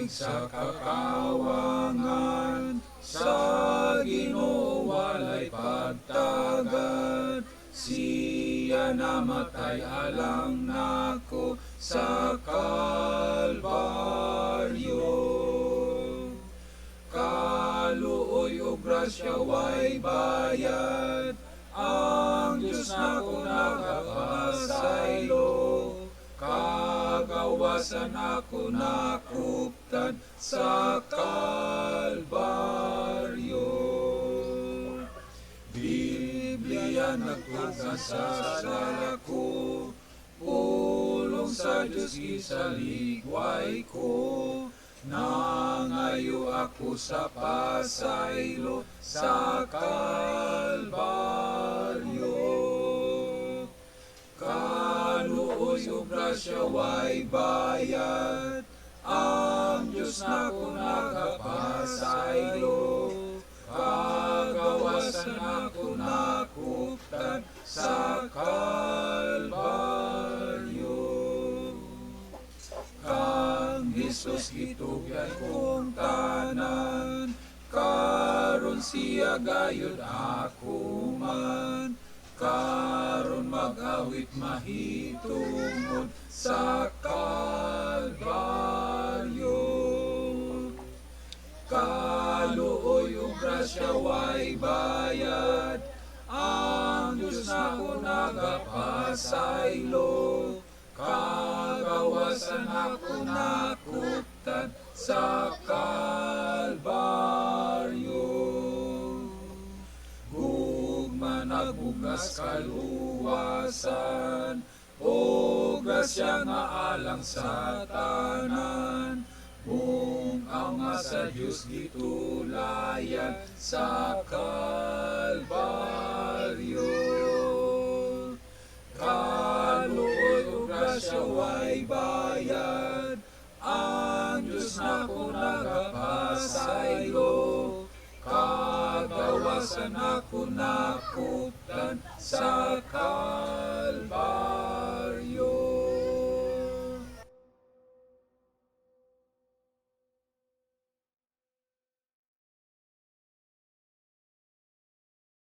sa kakawangan, sa Ginoo walay pagtagad. Siya namatay alang nako sa Kalbaryo. Kaluoy o grasya way bayad, ang Diyos nako nagapasaylo. Kagawasan ako nakuptan sa Kalbaryo. Biblia nagtugas sa salako, pulong sa Diyos isaligway ko. Nangayo ako sa pasaylo sa Kalbaryo. Kaluoy o grasya way bayad, ang Diyos nako nagapasaylo. Kagawasan ako nakuptan sa Kalbaryo. Kang Jesus gitugyan kong tanan, karon siya gayud ako man. Karon mag-awit mahitungod sa Kalbaryo. Kaluoy o grasya way bayad, ang Diyos nako nagapasaylo. Kagawasan ako nakuptan sa Kalbaryo. Gugma nagbugas kaluwasan, o grasya nga alang sa tanan. Bungaw nga sa Diyos gitulayan sa Kalbaryo. Kaluoy o grasya way bayad, ang Diyos nako nagapasaylo. Kagawasan ako nakuptan sa Kalbaryo.